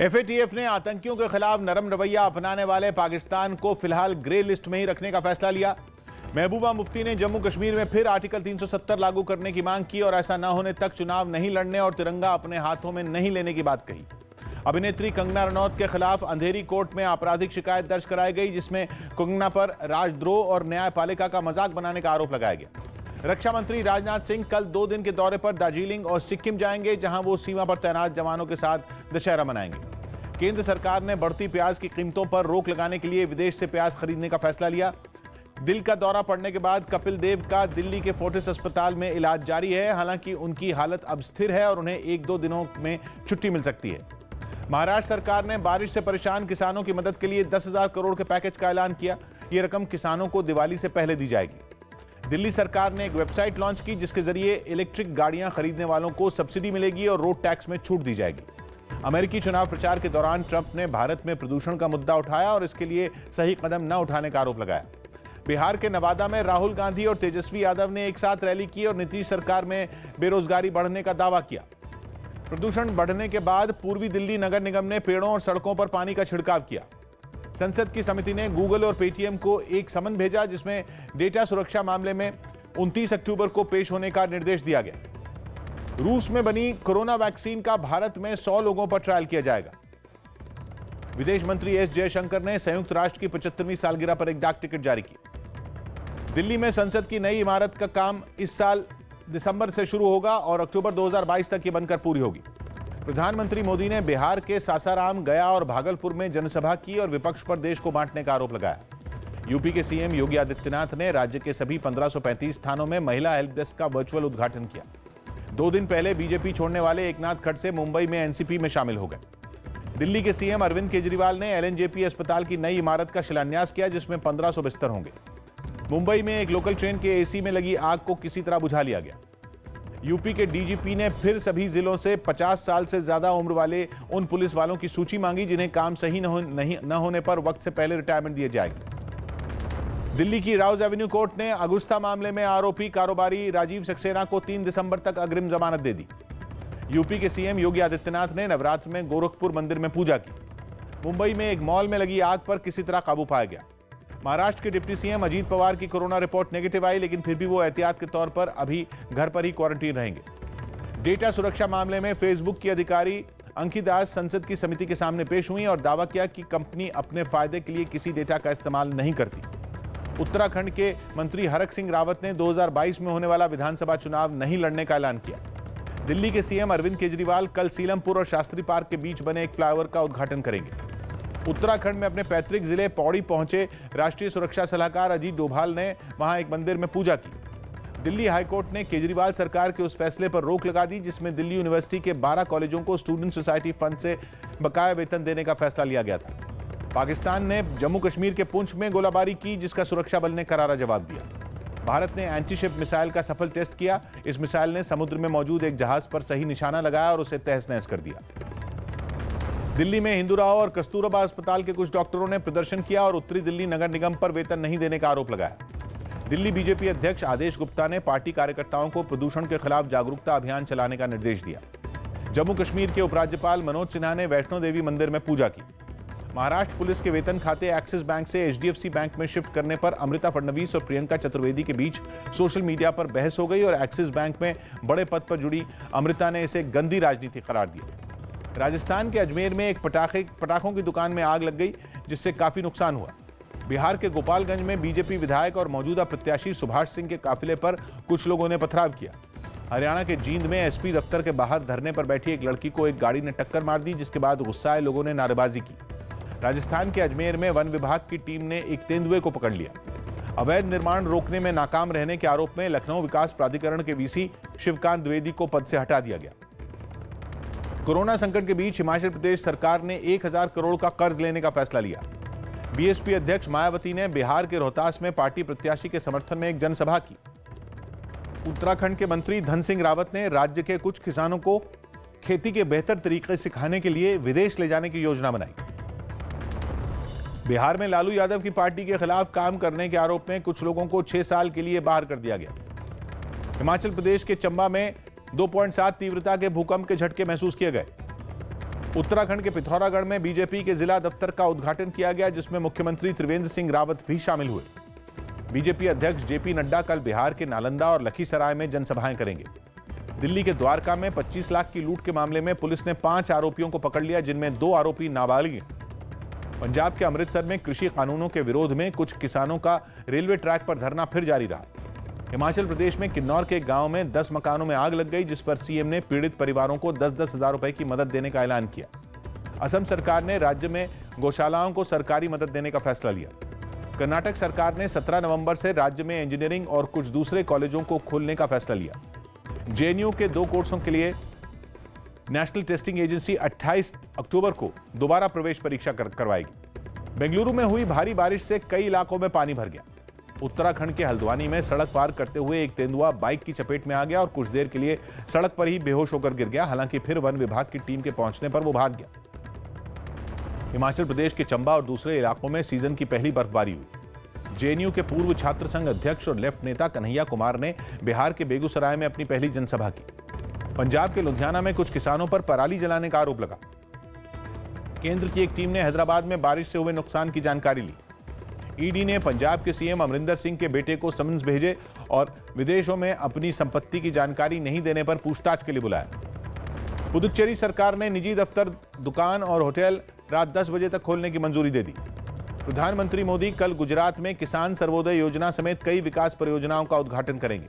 FATF ने आतंकियों के खिलाफ नरम रवैया अपनाने वाले पाकिस्तान को फिलहाल ग्रे लिस्ट में ही रखने का फैसला लिया। महबूबा मुफ्ती ने जम्मू कश्मीर में फिर आर्टिकल 370 लागू करने की मांग की और ऐसा न होने तक चुनाव नहीं लड़ने और तिरंगा अपने हाथों में नहीं लेने की बात कही। अभिनेत्री कंगना रनौत के खिलाफ अंधेरी कोर्ट में आपराधिक शिकायत दर्ज कराई गई, जिसमें कंगना पर राजद्रोह और न्यायपालिका का मजाक बनाने का आरोप लगाया गया। रक्षा मंत्री राजनाथ सिंह कल 2 दिन के दौरे पर दार्जिलिंग और सिक्किम जाएंगे, जहां वो सीमा पर तैनात जवानों के साथ दशहरा मनाएंगे। केंद्र सरकार ने बढ़ती प्याज की कीमतों पर रोक लगाने के लिए विदेश से प्याज खरीदने का फैसला लिया। दिल का दौरा पड़ने के बाद कपिल देव का दिल्ली के फोर्टिस अस्पताल में इलाज जारी है। हालांकि उनकी हालत अब स्थिर है और उन्हें 1-2 दिनों में छुट्टी मिल सकती है। महाराष्ट्र सरकार ने बारिश से परेशान किसानों की मदद के लिए 10,000 करोड़ के पैकेज का ऐलान किया। यह रकम किसानों को दिवाली से पहले दी जाएगी। दिल्ली सरकार ने एक वेबसाइट लॉन्च की, जिसके जरिए इलेक्ट्रिक गाड़ियां खरीदने वालों को सब्सिडी मिलेगी और रोड टैक्स में छूट दी जाएगी। अमेरिकी चुनाव प्रचार के दौरान ट्रंप ने भारत में प्रदूषण का मुद्दा उठाया और इसके लिए सही कदम न उठाने का आरोप लगाया। बिहार के नवादा में राहुल गांधी और तेजस्वी यादव ने एक साथ रैली की और नीतीश सरकार में बेरोजगारी बढ़ने का दावा किया। प्रदूषण बढ़ने के बाद पूर्वी दिल्ली नगर निगम ने पेड़ों और सड़कों पर पानी का छिड़काव किया। संसद की समिति ने गूगल और पेटीएम को एक समन भेजा, जिसमें डेटा सुरक्षा मामले में 29 अक्टूबर को पेश होने का निर्देश दिया गया। रूस में बनी कोरोना वैक्सीन का भारत में 100 लोगों पर ट्रायल किया जाएगा। विदेश मंत्री एस जयशंकर ने संयुक्त राष्ट्र की 75वीं सालगिरह पर एक डाक टिकट जारी की। दिल्ली में संसद की नई इमारत का काम इस साल दिसंबर से शुरू होगा और अक्टूबर 2022 तक ये बनकर पूरी होगी। प्रधानमंत्री मोदी ने बिहार के सासाराम, गया और भागलपुर में जनसभा की और विपक्ष पर देश को बांटने का आरोप लगाया। यूपी के सीएम योगी आदित्यनाथ ने राज्य के सभी 1535 थानों में महिला हेल्प डेस्क का वर्चुअल उद्घाटन किया। 2 दिन पहले बीजेपी छोड़ने वाले एकनाथ खड़से मुंबई में एनसीपी में शामिल हो गए। दिल्ली के सीएम अरविंद केजरीवाल ने एलएनजेपी अस्पताल की नई इमारत का शिलान्यास किया, जिसमें 1500 बिस्तर होंगे। मुंबई में एक लोकल ट्रेन के एसी में लगी आग को किसी तरह बुझा लिया गया। यूपी के डीजीपी ने फिर सभी जिलों से 50 साल से ज्यादा उम्र वाले उन पुलिस वालों की सूची मांगी, जिन्हें काम सही न होने पर वक्त से पहले रिटायरमेंट दिए जाएगी। दिल्ली की राउज एवेन्यू कोर्ट ने अगुस्ता मामले में आरोपी कारोबारी राजीव सक्सेना को 3 दिसंबर तक अग्रिम जमानत दे दी। यूपी के सीएम योगी आदित्यनाथ ने नवरात्र में गोरखपुर मंदिर में पूजा की। मुंबई में एक मॉल में लगी आग पर किसी तरह काबू पाया गया। महाराष्ट्र के डिप्टी सीएम अजीत पवार की कोरोना रिपोर्ट नेगेटिव आई, लेकिन फिर भी वो एहतियात के तौर पर अभी घर पर ही क्वारंटीन रहेंगे। डेटा सुरक्षा मामले में फेसबुक की अधिकारी अंकिता दास संसद की समिति के सामने पेश हुई और दावा किया कि कंपनी अपने फायदे के लिए किसी डेटा का इस्तेमाल नहीं करती। उत्तराखंड के मंत्री हरक सिंह रावत ने 2022 में होने वाला विधानसभा चुनाव नहीं लड़ने का ऐलान किया। दिल्ली के सीएम अरविंद केजरीवाल कल सीलमपुर और शास्त्री पार्क के बीच बने एक फ्लाईओवर का उद्घाटन करेंगे। उत्तराखंड में अपने पैतृक जिले पौड़ी पहुंचे राष्ट्रीय सुरक्षा सलाहकार अजीत डोभाल ने वहां एक मंदिर में पूजा की। दिल्ली हाईकोर्ट ने केजरीवाल सरकार के उस फैसले पर रोक लगा दी, जिसमें दिल्ली यूनिवर्सिटी के 12 कॉलेजों को स्टूडेंट सोसाइटी फंड से बकाया वेतन देने का फैसला लिया गया था। पाकिस्तान ने जम्मू कश्मीर के पुंछ में गोलाबारी की, जिसका सुरक्षा बल ने करारा जवाब दिया। भारत ने एंटीशिप मिसाइल का सफल टेस्ट किया। इस मिसाइल ने समुद्र में मौजूद एक जहाज पर सही निशाना लगाया और उसे तहस नहस कर दिया। दिल्ली में हिंदूराव और कस्तूरबा अस्पताल के कुछ डॉक्टरों ने प्रदर्शन किया और उत्तरी दिल्ली नगर निगम पर वेतन नहीं देने का आरोप लगाया। दिल्ली बीजेपी अध्यक्ष आदेश गुप्ता ने पार्टी कार्यकर्ताओं को प्रदूषण के खिलाफ जागरूकता अभियान चलाने का निर्देश दिया। जम्मू कश्मीर के उपराज्यपाल मनोज सिन्हा ने वैष्णो देवी मंदिर में पूजा की। महाराष्ट्र पुलिस के वेतन खाते एक्सिस बैंक से एचडीएफसी बैंक में शिफ्ट करने पर अमृता फडणवीस और प्रियंका चतुर्वेदी के बीच सोशल मीडिया पर बहस हो गई और एक्सिस बैंक में बड़े पद पर जुड़ी अमृता ने इसे गंदी राजनीति करार दिया। राजस्थान के अजमेर में एक पटाखों की दुकान में आग लग गई, जिससे काफी नुकसान हुआ। बिहार के गोपालगंज में बीजेपी विधायक और मौजूदा प्रत्याशी सुभाष सिंह के काफिले पर कुछ लोगों ने पथराव किया। हरियाणा के जींद में एसपी दफ्तर के बाहर धरने पर बैठी एक लड़की को एक गाड़ी ने टक्कर मार दी, जिसके बाद गुस्साए लोगों ने नारेबाजी की। राजस्थान के अजमेर में वन विभाग की टीम ने एक तेंदुए को पकड़ लिया। अवैध निर्माण रोकने में नाकाम रहने के आरोप में लखनऊ विकास प्राधिकरण के वीसी शिवकांत द्विवेदी को पद से हटा दिया गया। कोरोना संकट के बीच हिमाचल प्रदेश सरकार ने 1000 करोड़ का कर्ज लेने का फैसला लिया। बीएसपी अध्यक्ष मायावती ने बिहार के रोहतास में पार्टी प्रत्याशी के समर्थन में एक जनसभा की। उत्तराखंड के मंत्री धन सिंह रावत ने राज्य के कुछ किसानों को खेती के बेहतर तरीके सिखाने के लिए विदेश ले जाने की योजना बनाई। बिहार में लालू यादव की पार्टी के खिलाफ काम करने के आरोप में कुछ लोगों को 6 साल के लिए बाहर कर दिया गया। हिमाचल प्रदेश के चंबा में 2.7 तीव्रता के भूकंप के झटके महसूस किए गए। उत्तराखंड के पिथौरागढ़ में बीजेपी के जिला दफ्तर का उद्घाटन किया गया, जिसमें मुख्यमंत्री त्रिवेंद्र सिंह रावत भी शामिल हुए। बीजेपी अध्यक्ष जेपी नड्डा कल बिहार के नालंदा और लखीसराय में जनसभाएं करेंगे। दिल्ली के द्वारका में 25 लाख की लूट के मामले में पुलिस ने 5 आरोपियों को पकड़ लिया, जिनमें 2 आरोपी नाबालिग हैं। पंजाब के अमृतसर में कृषि कानूनों के विरोध में कुछ किसानों का रेलवे ट्रैक पर धरना फिर जारी रहा। हिमाचल प्रदेश में किन्नौर के गांव में 10 मकानों में आग लग गई, जिस पर सीएम ने पीड़ित परिवारों को 10-10 हजार रुपए की मदद देने का ऐलान किया। असम सरकार ने राज्य में गौशालाओं को सरकारी मदद देने का फैसला लिया। कर्नाटक सरकार ने 17 नवंबर से राज्य में इंजीनियरिंग और कुछ दूसरे कॉलेजों को खोलने का फैसला लिया। जेएनयू के 2 कोर्सों के लिए नेशनल टेस्टिंग एजेंसी 28 अक्टूबर को दोबारा प्रवेश परीक्षा करवाएगी। बेंगलुरु में हुई भारी बारिश से कई इलाकों में पानी भर गया। उत्तराखंड के हल्द्वानी में सड़क पार करते हुए एक तेंदुआ बाइक की चपेट में आ गया और कुछ देर के लिए सड़क पर ही बेहोश होकर गिर गया। हालांकि फिर वन विभाग की टीम के पहुंचने पर वो भाग गया। हिमाचल प्रदेश के चंबा और दूसरे इलाकों में सीजन की पहली बर्फबारी हुई। जेएनयू के पूर्व छात्र संघ अध्यक्ष और लेफ्ट नेता कन्हैया कुमार ने बिहार के बेगूसराय में अपनी पहली जनसभा की। पंजाब के लुधियाना में कुछ किसानों पर पराली जलाने का आरोप लगा। केंद्र की एक टीम ने हैदराबाद में बारिश से हुए नुकसान की जानकारी ली। ईडी ने पंजाब के सीएम अमरिंदर सिंह के बेटे को समन्स भेजे और विदेशों में अपनी संपत्ति की जानकारी नहीं देने पर पूछताछ के लिए बुलाया। पुदुचेरी सरकार ने निजी दफ्तर, दुकान और होटल रात 10 बजे तक खोलने की मंजूरी दे दी। प्रधानमंत्री मोदी कल गुजरात में किसान सर्वोदय योजना समेत कई विकास परियोजनाओं का उद्घाटन करेंगे।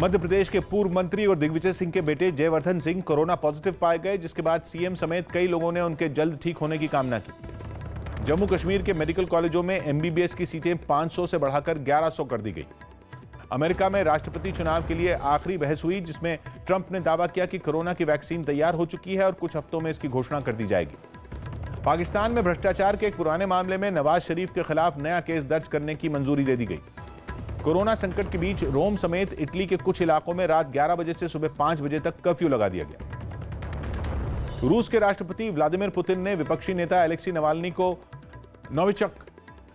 मध्य प्रदेश के पूर्व मंत्री और दिग्विजय सिंह के बेटे जयवर्धन सिंह कोरोना पॉजिटिव पाए गए, जिसके बाद सीएम समेत कई लोगों ने उनके जल्द ठीक होने की कामना की। जम्मू कश्मीर के मेडिकल कॉलेजों में एमबीबीएस की सीटें 500 से बढ़ाकर 1100 कर दी गई। अमेरिका में राष्ट्रपति चुनाव के लिए आखिरी बहस हुई, जिसमें ट्रंप ने दावा किया कि कोरोना की वैक्सीन तैयार हो चुकी है और कुछ हफ्तों में इसकी घोषणा कर दी जाएगी। पाकिस्तान में भ्रष्टाचार के एक पुराने मामले में नवाज शरीफ के खिलाफ नया केस दर्ज करने की मंजूरी दे दी गई। कोरोना संकट के बीच रोम समेत इटली के कुछ इलाकों में रात 11 बजे से सुबह 5 बजे तक कर्फ्यू लगा दिया गया। रूस के राष्ट्रपति व्लादिमीर पुतिन ने विपक्षी नेता अलेक्सी नवाल्नी को नोविचक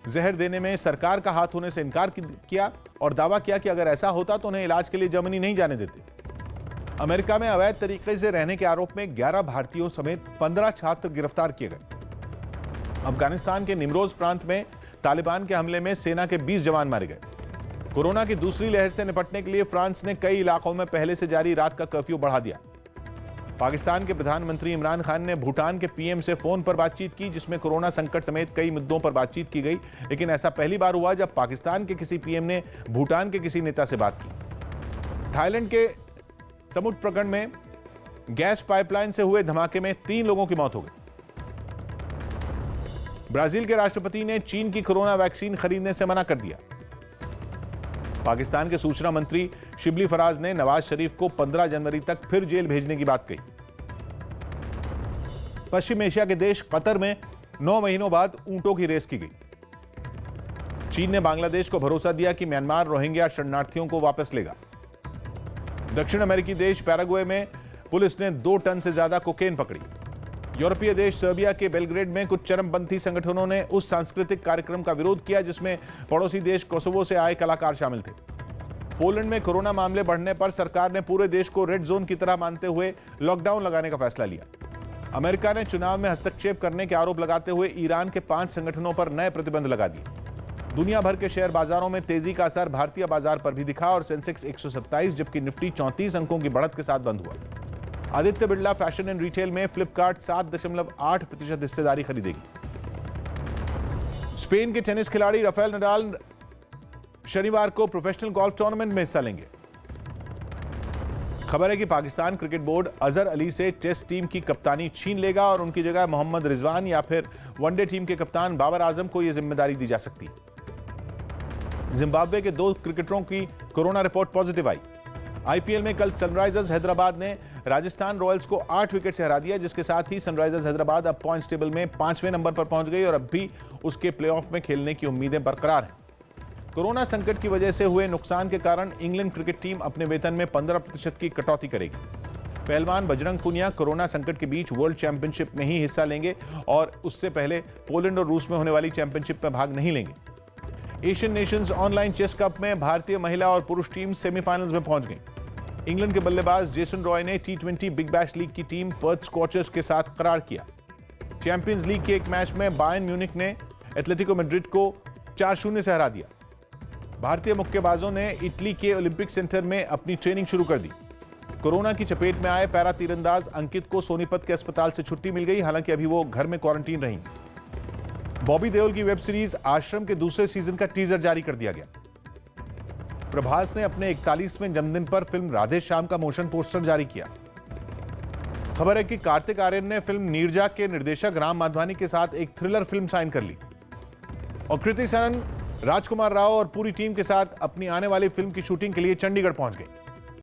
जहर देने में सरकार का हाथ होने से इनकार किया और दावा किया कि अगर ऐसा होता तो उन्हें इलाज के लिए जर्मनी नहीं जाने देते। अमेरिका में अवैध तरीके से रहने के आरोप में 11 भारतीयों समेत 15 छात्र गिरफ्तार किए गए। अफगानिस्तान के निमरोज प्रांत में तालिबान के हमले में सेना के 20 जवान मारे गए। कोरोना की दूसरी लहर से निपटने के लिए फ्रांस ने कई इलाकों में पहले से जारी रात का कर्फ्यू बढ़ा दिया। पाकिस्तान के प्रधानमंत्री इमरान खान ने भूटान के पीएम से फोन पर बातचीत की, जिसमें कोरोना संकट समेत कई मुद्दों पर बातचीत की गई। लेकिन ऐसा पहली बार हुआ जब पाकिस्तान के किसी पीएम ने भूटान के किसी नेता से बात की। थाईलैंड के समुद्र प्रखंड में गैस पाइपलाइन से हुए धमाके में 3 लोगों की मौत हो गई। ब्राजील के राष्ट्रपति ने चीन की कोरोना वैक्सीन खरीदने से मना कर दिया। पाकिस्तान के सूचना मंत्री शिबली फराज ने नवाज शरीफ को 15 जनवरी तक फिर जेल भेजने की बात कही। पश्चिम एशिया के देश कतर में 9 महीनों बाद ऊंटों की रेस की गई। चीन ने बांग्लादेश को भरोसा दिया कि म्यांमार रोहिंग्या शरणार्थियों को वापस लेगा। दक्षिण अमेरिकी देश पैराग्वे में पुलिस ने 2 टन से ज्यादा कोकेन पकड़ी। यूरोपीय देश सर्बिया के बेलग्रेड में कुछ चरमपंथी संगठनों ने उस सांस्कृतिक कार्यक्रम का विरोध किया जिसमें पड़ोसी देश कोसोवो से आए कलाकार शामिल थे। पोलैंड में कोरोना मामले बढ़ने पर सरकार ने पूरे देश को रेड जोन की तरह मानते हुए लॉकडाउन लगाने का फैसला लिया। अमेरिका ने चुनाव में हस्तक्षेप करने के आरोप लगाते हुए ईरान के 5 संगठनों पर नए प्रतिबंध लगा दिए। दुनिया भर के शेयर बाजारों में तेजी का असर भारतीय बाजार पर भी दिखा और सेंसेक्स 127 जबकि निफ्टी 34 अंकों की बढ़त के साथ बंद हुआ। Aditya Birla fashion and retail में फ्लिपकार्ट 7.8% हिस्सेदारी खरीदेगी। स्पेन के टेनिस खिलाड़ी राफेल नडाल शनिवार को प्रोफेशनल गोल्फ टूर्नामेंट में हिस्सा लेंगे। खबर है कि पाकिस्तान क्रिकेट बोर्ड अजहर अली से टेस्ट टीम की कप्तानी छीन लेगा और उनकी जगह मोहम्मद रिजवान या फिर वनडे टीम के कप्तान बाबर आजम को यह जिम्मेदारी दी जा सकती है। जिम्बाब्वे के 2 क्रिकेटरों की कोरोना रिपोर्ट पॉजिटिव आई। आईपीएल में कल सनराइजर्स हैदराबाद ने राजस्थान रॉयल्स को 8 विकेट से हरा दिया, जिसके साथ ही सनराइजर्स हैदराबाद अब पॉइंट्स टेबल में 5वें नंबर पर पहुंच गई और अब भी उसके प्लेऑफ में खेलने की उम्मीदें बरकरार हैं। कोरोना संकट की वजह से हुए नुकसान के कारण इंग्लैंड क्रिकेट टीम अपने वेतन में 15% की कटौती करेगी। पहलवान बजरंग पुनिया कोरोना संकट के बीच वर्ल्ड चैंपियनशिप में ही हिस्सा लेंगे और उससे पहले पोलैंड और रूस में होने वाली चैंपियनशिप में भाग नहीं लेंगे। Asian nations online chess cup में भारतीय महिला और पुरुष टीम सेमीफाइनल्स में पहुंच गई। इंग्लैंड के बल्लेबाज जेसन रॉय ने टी20 बिग बैश लीग की टीम पर्थ स्कॉचर्स के साथ करार किया। चैंपियंस लीग के एक मैच में बायर्न म्यूनिख ने एटलेटिको मैड्रिड को 4-0 से हरा दिया। भारतीय मुक्केबाजों ने इटली के ओलंपिक सेंटर में अपनी ट्रेनिंग शुरू कर दी। कोरोना की चपेट में आए पैरा तीरंदाज अंकित को सोनीपत के अस्पताल से छुट्टी मिल गई, हालांकि अभी वो घर में क्वारंटीन रही। बॉबी देओल की वेब सीरीज आश्रम के दूसरे सीजन का टीजर जारी कर दिया गया। प्रभास ने अपने 41वें जन्मदिन पर फिल्म राधे श्याम का मोशन पोस्टर जारी किया। खबर है कि कार्तिक आर्यन ने फिल्म नीरजा के निर्देशक राम माधवानी के साथ एक थ्रिलर फिल्म साइन कर ली और कृति सेनन, राजकुमार राव और पूरी टीम के साथ अपनी आने वाली फिल्म की शूटिंग के लिए चंडीगढ़ पहुंच गए।